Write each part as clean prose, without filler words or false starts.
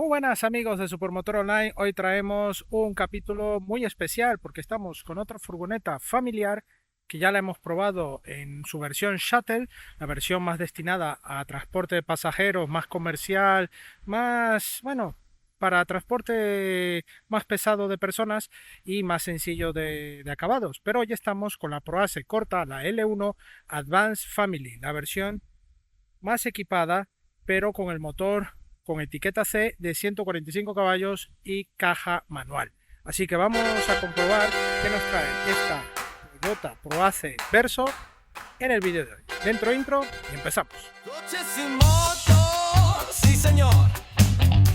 Muy buenas amigos de Supermotor Online, hoy traemos un capítulo muy especial porque estamos con otra furgoneta familiar que ya la hemos probado en su versión Shuttle, la versión más destinada a transporte de pasajeros, más comercial, más, bueno, para transporte más pesado de personas y más sencillo de acabados. Pero hoy estamos con la ProAce corta, la L1 Advanced Family, la versión más equipada, pero con el motor con etiqueta C de 145 caballos y caja manual. Así que vamos a comprobar qué nos trae esta Toyota ProAce Verso en el vídeo de hoy. Dentro intro y empezamos. Coches y motos, sí señor,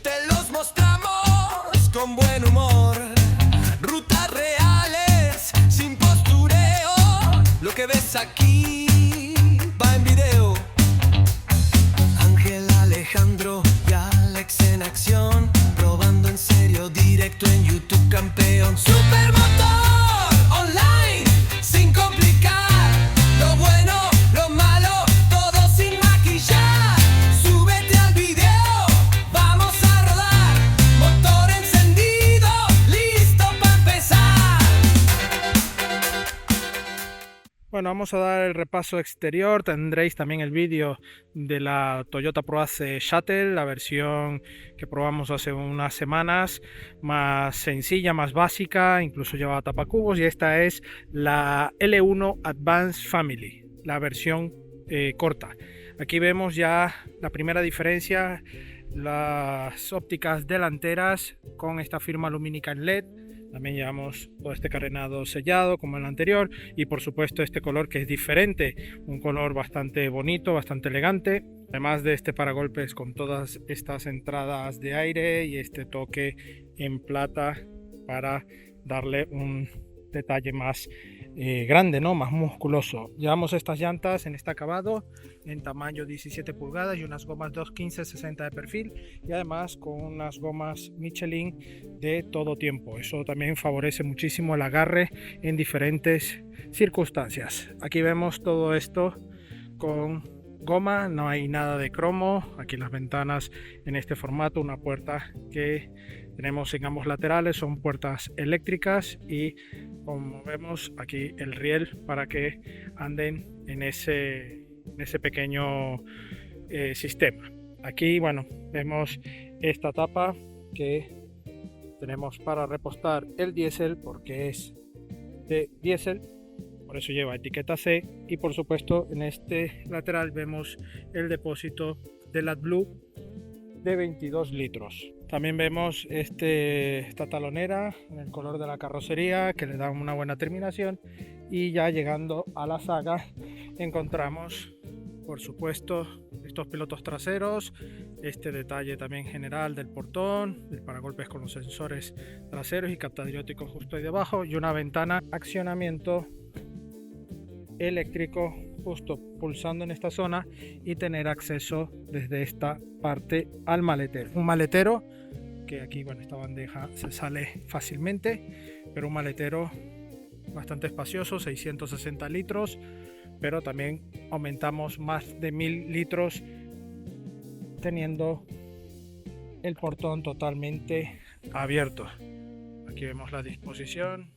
te los mostramos con buen humor. Rutas reales, sin postureo, lo que ves aquí va en video. Ángel, Alejandro y Alex en acción, probando en serio, directo en YouTube, campeón. Supermotor Online, sin complicar, lo bueno, lo malo, todo sin maquillar. Súbete al video, vamos a rodar, motor encendido, listo para empezar. Bueno, vamos a dar el repaso exterior. Tendréis también el vídeo de la Toyota ProAce Shuttle, la versión que probamos hace unas semanas, más sencilla, más básica, incluso lleva tapacubos. Y esta es la L1 Advanced Family, la versión corta. Aquí vemos ya la primera diferencia, las ópticas delanteras con esta firma lumínica en LED. También llevamos todo este carenado sellado como en el anterior y por supuesto este color que es diferente, un color bastante bonito, bastante elegante, además de este paragolpes con todas estas entradas de aire y este toque en plata para darle un detalle más grande, ¿no? Más musculoso. Llevamos estas llantas en este acabado en tamaño 17 pulgadas y unas gomas 215-60 de perfil y además con unas gomas Michelin de todo tiempo. Eso también favorece muchísimo el agarre en diferentes circunstancias. Aquí vemos todo esto con goma, no hay nada de cromo. Aquí las ventanas en este formato, una puerta que tenemos en ambos laterales son puertas eléctricas y como vemos aquí el riel para que anden en ese pequeño sistema. Aquí bueno, vemos esta tapa que tenemos para repostar el diésel porque es de diésel, por eso lleva etiqueta C, y por supuesto en este lateral vemos el depósito del AdBlue de 22 litros. También vemos esta talonera en el color de la carrocería que le da una buena terminación, y ya llegando a la saga encontramos por supuesto estos pilotos traseros, este detalle también general del portón, del paragolpes con los sensores traseros y captadióticos justo ahí debajo, y una ventana accionamiento eléctrico justo pulsando en esta zona y tener acceso desde esta parte al maletero. Un maletero que aquí, bueno, esta bandeja se sale fácilmente, pero un maletero bastante espacioso, 660 litros, pero también aumentamos más de 1000 litros teniendo el portón totalmente abierto. Aquí vemos la disposición,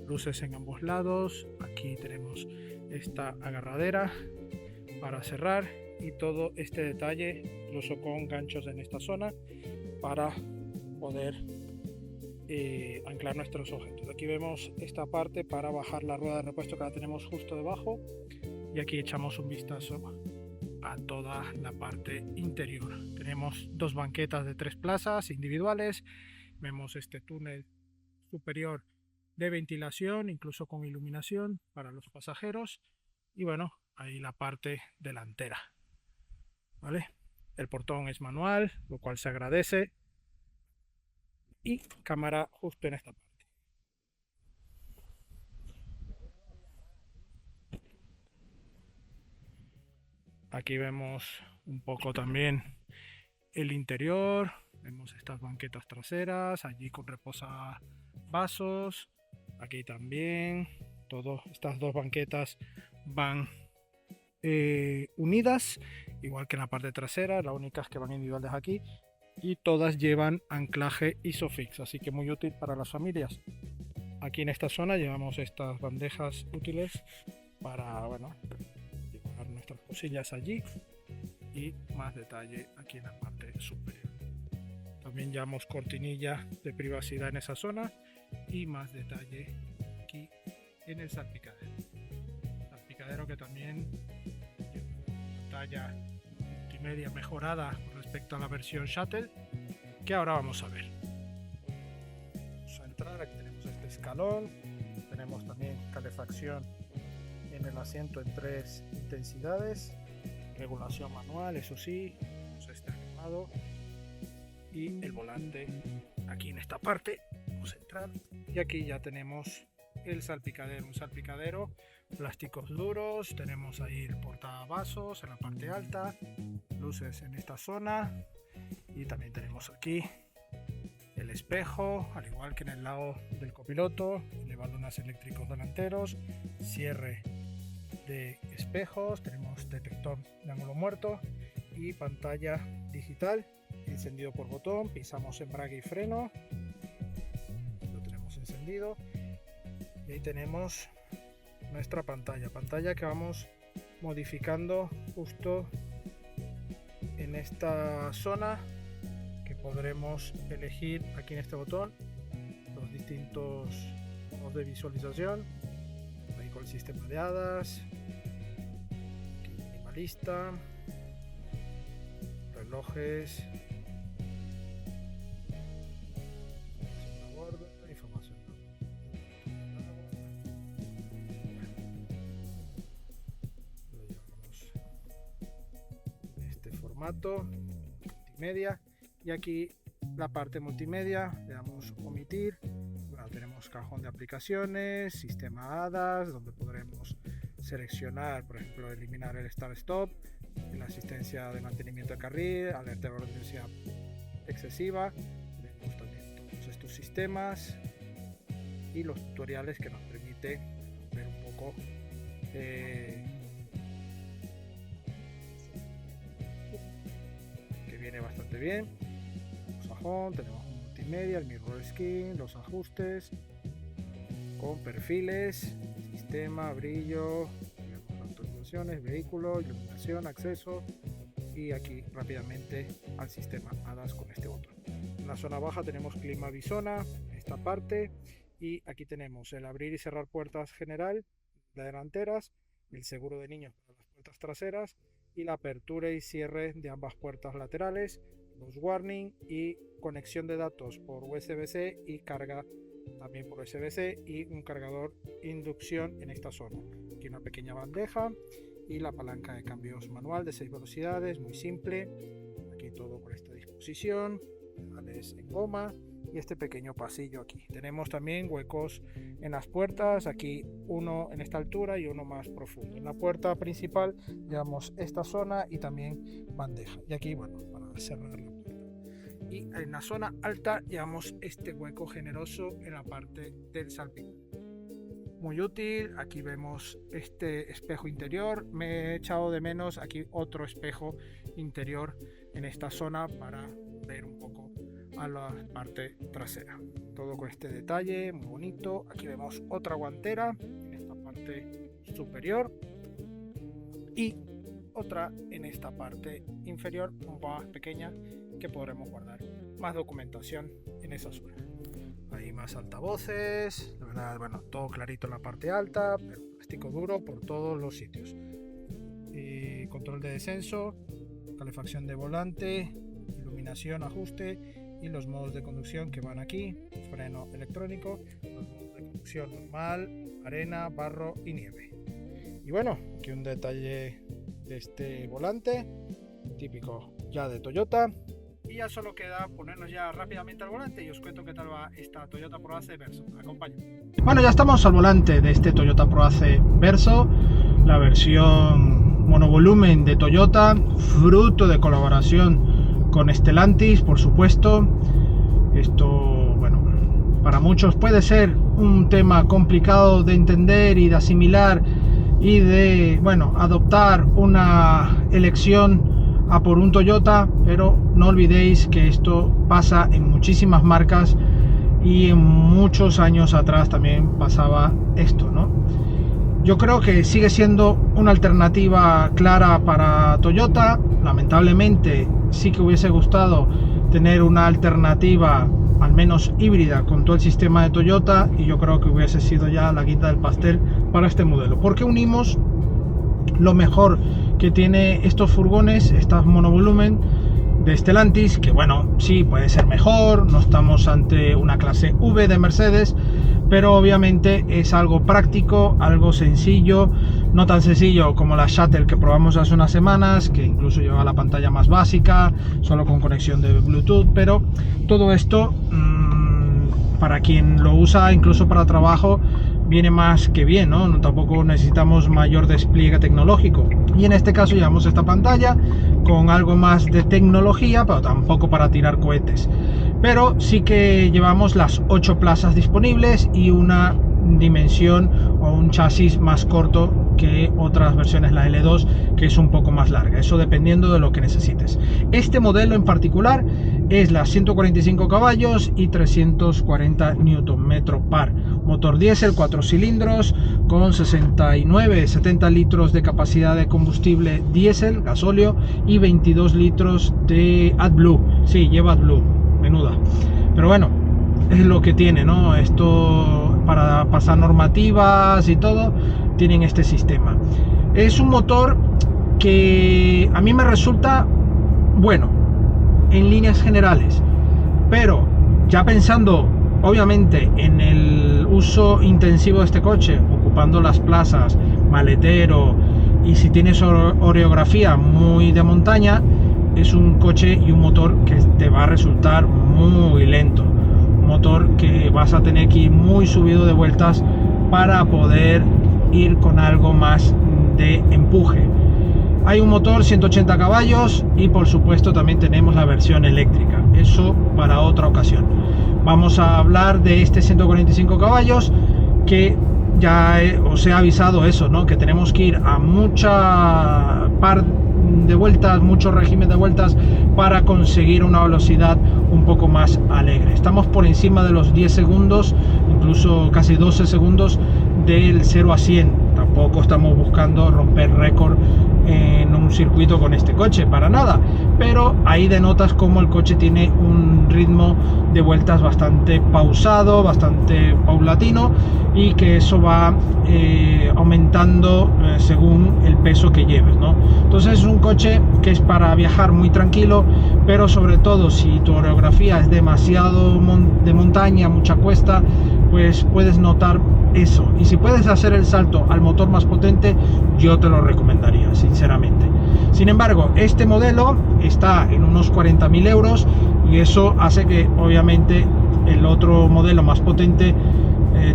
luces en ambos lados, aquí tenemos esta agarradera para cerrar y todo este detalle incluso con ganchos en esta zona para poder anclar nuestros objetos. Aquí vemos esta parte para bajar la rueda de repuesto que la tenemos justo debajo, y aquí echamos un vistazo a toda la parte interior. Tenemos dos banquetas de 3 plazas individuales, vemos este túnel superior de ventilación incluso con iluminación para los pasajeros, y bueno, ahí la parte delantera, ¿vale? El portón es manual, lo cual se agradece, y cámara justo en esta parte. Aquí vemos un poco también el interior, vemos estas banquetas traseras, allí con reposavasos, aquí también, todas estas dos banquetas van unidas, igual que en la parte trasera, las únicas que van individuales aquí, y todas llevan anclaje ISOFIX, así que muy útil para las familias. Aquí en esta zona llevamos estas bandejas útiles para, bueno, llevar nuestras cosillas allí, y más detalle aquí en la parte superior. También llevamos cortinilla de privacidad en esa zona y más detalle aquí en el salpicadero. Salpicadero que también tiene una pantalla multimedia mejorada con respecto a la versión Shuttle, que ahora vamos a ver. Vamos a entrar, aquí tenemos este escalón, tenemos también calefacción en el asiento en 3 intensidades, regulación manual, eso sí, este armado, y el volante aquí en esta parte. Vamos a entrar y aquí ya tenemos el salpicadero, un salpicadero plásticos duros. Tenemos ahí el portavasos en la parte alta, luces en esta zona, y también tenemos aquí el espejo, al igual que en el lado del copiloto, elevalunas eléctricos delanteros, cierre de espejos, tenemos detector de ángulo muerto y pantalla digital, encendido por botón. Pisamos embrague y freno, lo tenemos encendido, y ahí tenemos nuestra pantalla que vamos modificando justo en esta zona, que podremos elegir aquí en este botón los distintos modos de visualización, ahí con el sistema de hadas, aquí minimalista, relojes, información lo llevamos en este formato multimedia, y aquí la parte multimedia le damos omitir. Bueno, tenemos cajón de aplicaciones, sistema hadas, donde podremos seleccionar, por ejemplo, eliminar el start stop, la asistencia de mantenimiento de carril, alerta de velocidad excesiva. Tenemos también todos estos sistemas y los tutoriales que nos permite ver un poco que viene bastante bien. Tenemos un multimedia, el mirror skin, los ajustes con perfiles, sistema, brillo, actualizaciones, vehículo, iluminación, acceso, y aquí rápidamente al sistema hadas con este botón. En la zona baja tenemos clima bisona en esta parte, y aquí tenemos el abrir y cerrar puertas general de delanteras, el seguro de niños para las puertas traseras, y la apertura y cierre de ambas puertas laterales, los warning y conexión de datos por USB-C y carga también por USB-C, y un cargador inducción en esta zona. Aquí una pequeña bandeja y la palanca de cambios manual de 6 velocidades, muy simple. Aquí todo por esta disposición, pedales en goma y este pequeño pasillo aquí. Tenemos también huecos en las puertas, aquí uno en esta altura y uno más profundo. En la puerta principal llevamos esta zona y también bandeja, y aquí, bueno, para cerrar la puerta. Y en la zona alta llevamos este hueco generoso en la parte del salpicadero. Muy útil. Aquí vemos este espejo interior. Me he echado de menos aquí otro espejo interior en esta zona para ver un poco a la parte trasera. Todo con este detalle muy bonito. Aquí vemos otra guantera en esta parte superior y otra en esta parte inferior, un poco más pequeña, que podremos guardar más documentación en esa zona. Hay más altavoces, la verdad, bueno, todo clarito en la parte alta, pero plástico duro por todos los sitios. Y control de descenso, calefacción de volante, iluminación, ajuste y los modos de conducción que van aquí, freno electrónico, los modos de conducción normal, arena, barro y nieve. Y bueno, aquí un detalle de este volante típico ya de Toyota. Y ya solo queda ponernos ya rápidamente al volante y os cuento qué tal va esta Toyota ProAce Verso. Acompáñenme. Bueno, ya estamos al volante de este Toyota ProAce Verso, la versión monovolumen de Toyota, fruto de colaboración con Stellantis, por supuesto. Esto, bueno, para muchos puede ser un tema complicado de entender y de asimilar y de, bueno, adoptar una elección a por un Toyota, pero no olvidéis que esto pasa en muchísimas marcas y en muchos años atrás también pasaba esto, ¿no? Yo creo que sigue siendo una alternativa clara para Toyota. Lamentablemente sí que hubiese gustado tener una alternativa al menos híbrida con todo el sistema de Toyota, y yo creo que hubiese sido ya la guinda del pastel para este modelo, porque unimos lo mejor que tiene estos furgones, estas monovolumen de Stellantis, que bueno, sí puede ser mejor, no estamos ante una clase V de Mercedes, pero obviamente es algo práctico, algo sencillo, no tan sencillo como la Shuttle que probamos hace unas semanas, que incluso lleva la pantalla más básica, solo con conexión de Bluetooth, pero todo esto para quien lo usa incluso para trabajo viene más que bien, ¿no? Tampoco necesitamos mayor despliegue tecnológico, y en este caso llevamos esta pantalla con algo más de tecnología, pero tampoco para tirar cohetes, pero sí que llevamos las 8 plazas disponibles y una dimensión o un chasis más corto que otras versiones, la L2, que es un poco más larga, eso dependiendo de lo que necesites. Este modelo en particular es la 145 caballos y 340 Nm par, motor diésel 4 cilindros con 69-70 litros de capacidad de combustible diésel, gasóleo, y 22 litros de AdBlue. Sí, lleva AdBlue, menuda, pero bueno, es lo que tiene, ¿no? Esto para pasar normativas y todo, tienen este sistema. Es un motor que a mí me resulta bueno en líneas generales, pero ya pensando obviamente en el uso intensivo de este coche, ocupando las plazas, maletero, y si tienes orografía muy de montaña, es un coche y un motor que te va a resultar muy lento, un motor que vas a tener que ir muy subido de vueltas para poder ir con algo más de empuje. Hay un motor 180 caballos y por supuesto también tenemos la versión eléctrica, eso para otra ocasión. Vamos a hablar de este 145 caballos que ya os he avisado eso, ¿no? Que tenemos que ir a mucha par de vueltas, mucho régimen de vueltas para conseguir una velocidad un poco más alegre. Estamos por encima de los 10 segundos, incluso casi 12 segundos del 0 a 100. Tampoco estamos buscando romper récord en un circuito con este coche, para nada, pero ahí denotas como el coche tiene un ritmo de vueltas bastante pausado, bastante paulatino, y que eso va aumentando según el peso que lleves, ¿no? Entonces es un coche que es para viajar muy tranquilo, pero sobre todo si tu orografía es demasiado de montaña, mucha cuesta, pues puedes notar eso, y si puedes hacer el salto al motor más potente, yo te lo recomendaría sinceramente. Sin embargo, este modelo está en unos 40.000 euros, y eso hace que obviamente el otro modelo más potente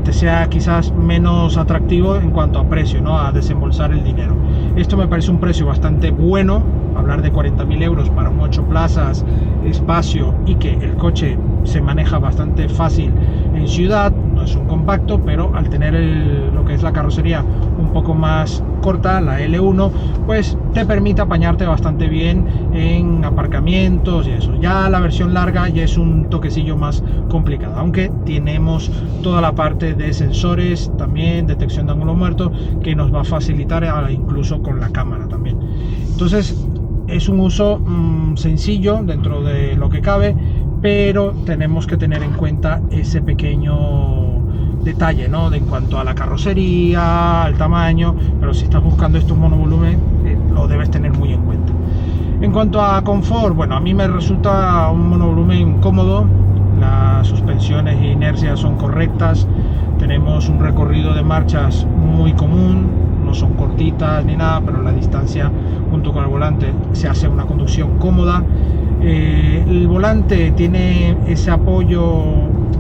te sea quizás menos atractivo en cuanto a precio, ¿no? A desembolsar el dinero. Esto me parece un precio bastante bueno, hablar de 40.000 euros para un 8 plazas, espacio, y que el coche se maneja bastante fácil en ciudad. No es un compacto, pero al tener lo que es la carrocería un poco más corta, la L1, pues te permite apañarte bastante bien en aparcamientos y eso. Ya la versión larga ya es un toquecillo más complicado, aunque tenemos toda la parte de sensores, también detección de ángulo muerto, que nos va a facilitar incluso con la cámara también. Entonces es un uso sencillo dentro de lo que cabe, pero tenemos que tener en cuenta ese pequeño detalle, ¿no? En cuanto a la carrocería, al tamaño, pero si estás buscando estos monovolumen, lo debes tener muy en cuenta. En cuanto a confort, bueno, a mí me resulta un monovolumen cómodo, las suspensiones e inercias son correctas, tenemos un recorrido de marchas muy común, no son cortitas ni nada, pero la distancia junto con el volante se hace una conducción cómoda. El volante tiene ese apoyo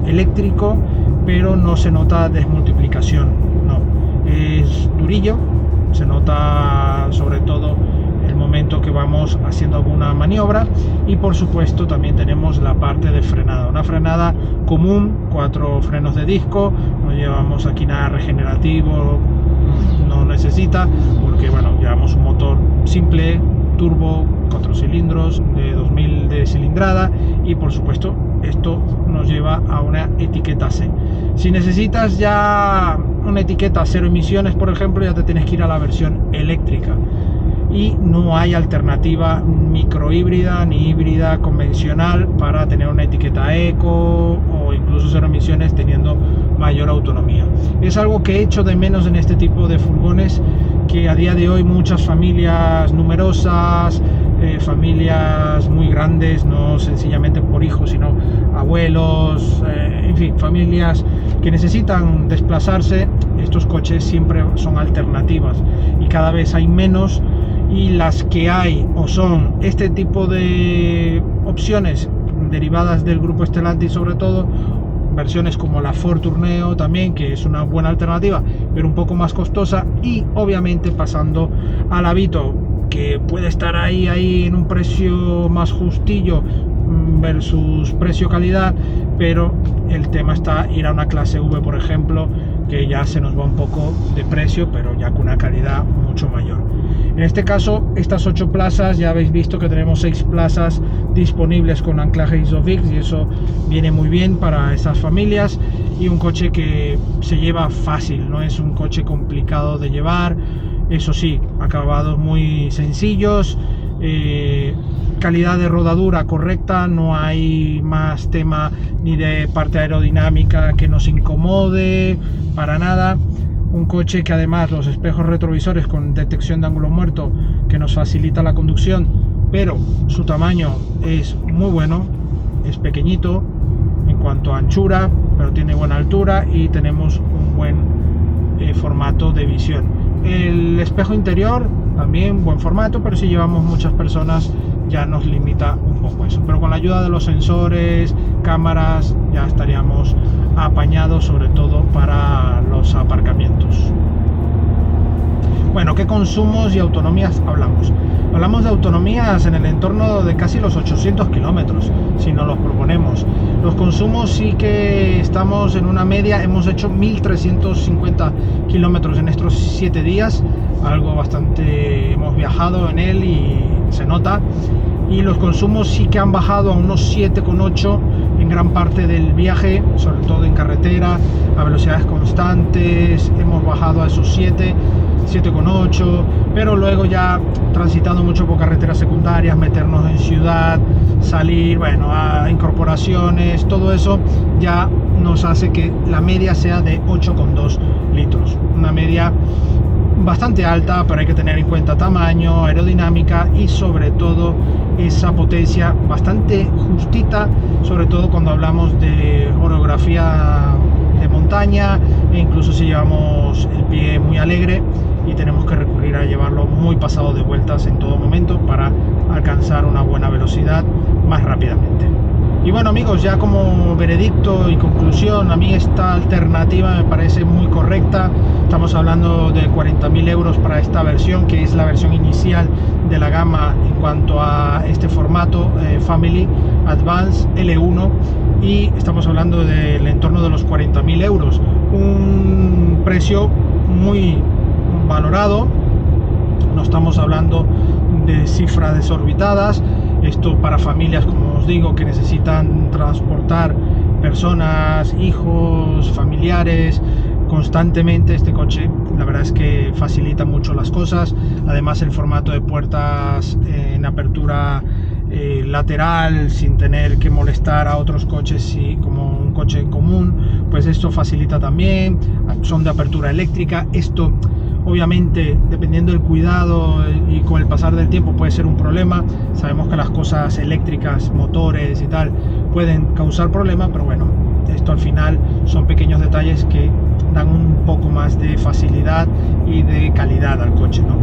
eléctrico, pero no se nota desmultiplicación, no, es durillo, se nota sobre todo el momento que vamos haciendo alguna maniobra. Y por supuesto también tenemos la parte de frenada, una frenada común, 4 frenos de disco, no llevamos aquí nada regenerativo, no necesita, porque bueno, llevamos un motor simple, turbo, 4 cilindros, de 2000 de cilindrada, y por supuesto esto nos lleva a una etiqueta C. Si necesitas ya una etiqueta 0 emisiones, por ejemplo, ya te tienes que ir a la versión eléctrica, y no hay alternativa microhíbrida ni híbrida convencional para tener una etiqueta eco o incluso 0 emisiones teniendo mayor autonomía. Es algo que echo de menos en este tipo de furgones, que a día de hoy muchas familias numerosas, familias muy grandes, no sencillamente por hijos, sino abuelos, en fin, familias que necesitan desplazarse, estos coches siempre son alternativas, y cada vez hay menos, y las que hay o son este tipo de opciones derivadas del grupo Stellantis, sobre todo versiones como la Ford Tourneo también, que es una buena alternativa pero un poco más costosa, y obviamente pasando a la Vito, que puede estar ahí en un precio más justillo versus precio-calidad, pero el tema está ir a una clase V, por ejemplo, que ya se nos va un poco de precio, pero ya con una calidad mucho mayor. En este caso, estas 8 plazas, ya habéis visto que tenemos 6 plazas disponibles con anclaje ISOFIX, y eso viene muy bien para esas familias, y un coche que se lleva fácil, no es un coche complicado de llevar. Eso sí, acabados muy sencillos, calidad de rodadura correcta, no hay más tema ni de parte aerodinámica que nos incomode para nada. Un coche que además los espejos retrovisores con detección de ángulo muerto, que nos facilita la conducción, pero su tamaño es muy bueno, es pequeñito en cuanto a anchura, pero tiene buena altura, y tenemos un buen formato de visión. El espejo interior también buen formato, pero si llevamos muchas personas ya nos limita un poco eso, pero con la ayuda de los sensores, cámaras, ya estaríamos apañados, sobre todo para los aparcamientos. Bueno, ¿qué consumos y autonomías hablamos? Hablamos de autonomías en el entorno de casi los 800 kilómetros, si nos los proponemos. Los consumos sí que estamos en una media, hemos hecho 1350 kilómetros en estos 7 días, algo bastante, hemos viajado en él y se nota. Y los consumos sí que han bajado a unos 7,8 en gran parte del viaje, sobre todo en carretera, a velocidades constantes, hemos bajado a esos 7,8, pero luego ya transitando mucho por carreteras secundarias, meternos en ciudad, salir, bueno, a incorporaciones, todo eso ya nos hace que la media sea de 8,2 litros, una media bastante alta, pero hay que tener en cuenta tamaño, aerodinámica y sobre todo esa potencia bastante justita, sobre todo cuando hablamos de orografía de montaña, e incluso si llevamos el pie muy alegre y tenemos que recurrir a llevarlo muy pasado de vueltas en todo momento para alcanzar una buena velocidad más rápidamente. Y bueno, amigos, ya como veredicto y conclusión, a mí esta alternativa me parece muy correcta. Estamos hablando de 40.000 euros para esta versión, que es la versión inicial de la gama en cuanto a este formato Family Advance L1, y estamos hablando del entorno de los 40.000 euros, un precio muy valorado. No estamos hablando de cifras desorbitadas. Esto para familias, como os digo, que necesitan transportar personas, hijos, familiares constantemente. Este coche la verdad es que facilita mucho las cosas. Además, el formato de puertas en apertura lateral, sin tener que molestar a otros coches como un coche común, pues esto facilita también. Son de apertura eléctrica. Esto obviamente, dependiendo del cuidado y con el pasar del tiempo, puede ser un problema. Sabemos que las cosas eléctricas, motores y tal, pueden causar problemas, pero bueno, esto al final son pequeños detalles que dan un poco más de facilidad y de calidad al coche, ¿no?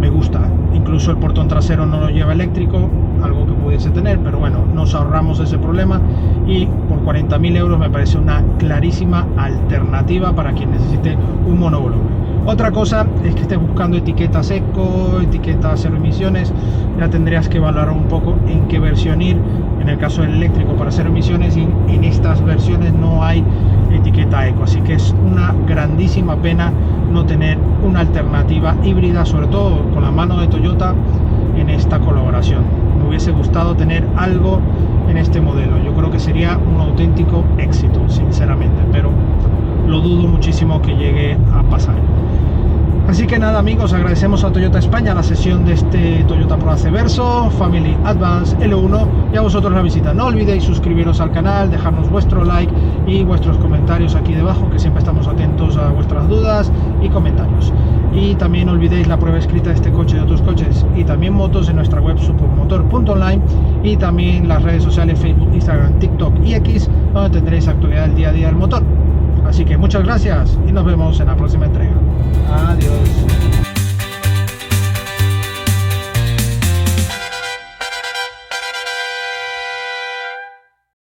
Me gusta. Incluso el portón trasero no lo lleva eléctrico, algo que pudiese tener, pero bueno, nos ahorramos ese problema, y por 40.000 euros me parece una clarísima alternativa para quien necesite un monovolumen. Otra cosa es que estés buscando etiquetas eco, etiquetas 0 emisiones, ya tendrías que valorar un poco en qué versión ir. En el caso del eléctrico para 0 emisiones, y en estas versiones no hay etiqueta eco, así que es una grandísima pena no tener una alternativa híbrida, sobre todo con la mano de Toyota. en esta colaboración. Me hubiese gustado tener algo en este modelo. Yo creo que sería un auténtico éxito, sinceramente, pero lo dudo muchísimo que llegue a pasar. Así que nada, amigos, agradecemos a Toyota España la sesión de este Toyota ProAce Verso Family Advance L1 y a vosotros la visita. No olvidéis suscribiros al canal, dejarnos vuestro like y vuestros comentarios aquí debajo, que siempre estamos atentos a vuestras dudas y comentarios. Y también no olvidéis la prueba escrita de este coche y de otros coches y también motos en nuestra web supermotor.online y también las redes sociales Facebook, Instagram, TikTok y X, donde tendréis actualidad del día a día del motor. Así que muchas gracias y nos vemos en la próxima entrega. Adiós.